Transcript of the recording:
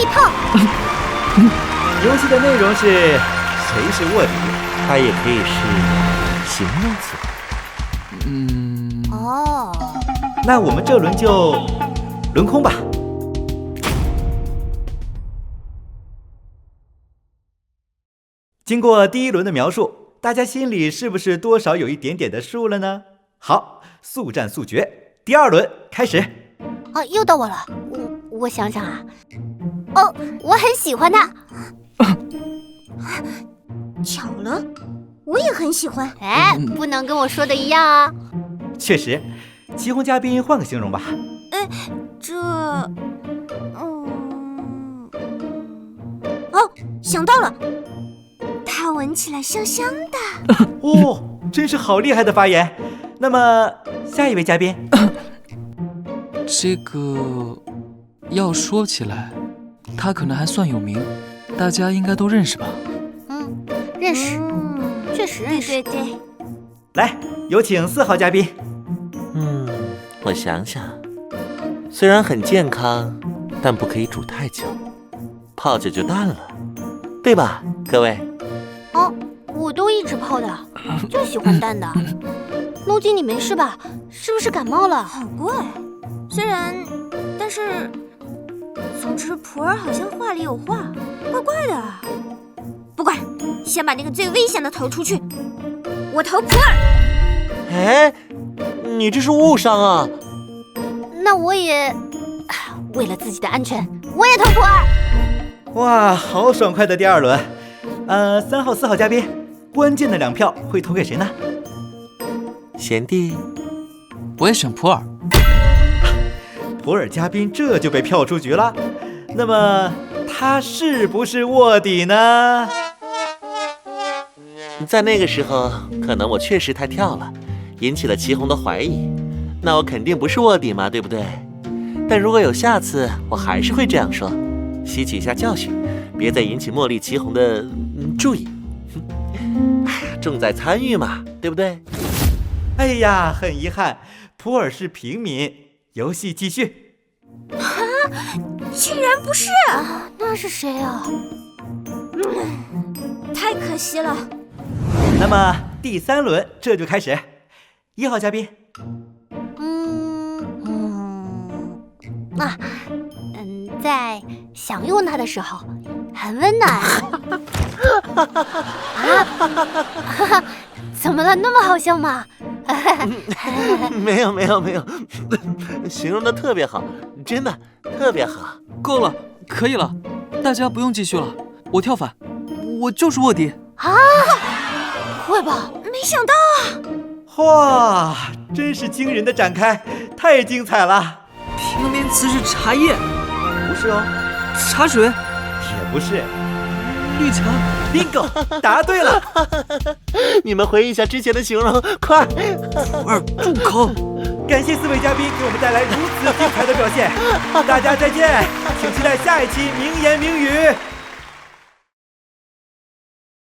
炮。游戏的内容是谁是卧底，它也可以是形容词。哦，那我们这轮就轮空吧。经过第一轮的描述，大家心里是不是多少有一点点的数了呢？好，速战速决，第二轮开始。啊，又到我了。我想想啊，哦，我很喜欢他。巧了，我也很喜欢。哎，不能跟我说的一样啊。确实，祁红嘉宾换个形容吧。哦，想到了，它闻起来香香的。哦，真是好厉害的发言。那么下一位嘉宾，这个要说起来，他可能还算有名，大家应该都认识吧？认识，确实认识。对。来，有请4号嘉宾。我想想，虽然很健康，但不可以煮太久，泡久就淡了，对吧，各位？哦，我都一直泡的，就喜欢淡的。龙井，你没事吧？是不是感冒了？好怪，但是，总之普洱好像话里有话，怪怪的。不管，先把那个最危险的投出去。我投普洱。哎，你这是误伤啊！那我也，为了自己的安全，我也投普洱。哇，好爽快的第二轮。3号、4号嘉宾，关键的2票会投给谁呢？贤弟，我也选普洱。普洱嘉宾这就被票出局了。那么他是不是卧底呢？在那个时候，可能我确实太跳了，引起了祁红的怀疑，那我肯定不是卧底嘛，对不对？但如果有下次，我还是会这样说，吸取一下教训，别再引起茉莉、祁红的注意。哎呀，重在参与嘛，对不对？哎呀，很遗憾，普洱是平民。游戏继续。竟然不是！那是谁啊？太可惜了。那么第3轮这就开始。1号嘉宾，在享用它的时候很温暖。怎么了？那么好笑吗？没有，形容的特别好，真的特别好。够了，可以了，大家不用继续了。我跳反，我就是卧底啊！不会吧？没想到啊！哇，真是惊人的展开，太精彩了。平面词是茶叶，不是哦。茶水，也不是。绿茶 ，bingo， 答对了。你们回忆一下之前的形容，快！普洱住口！感谢4位嘉宾给我们带来如此精彩的表现，大家再见，请期待下一期名言名语。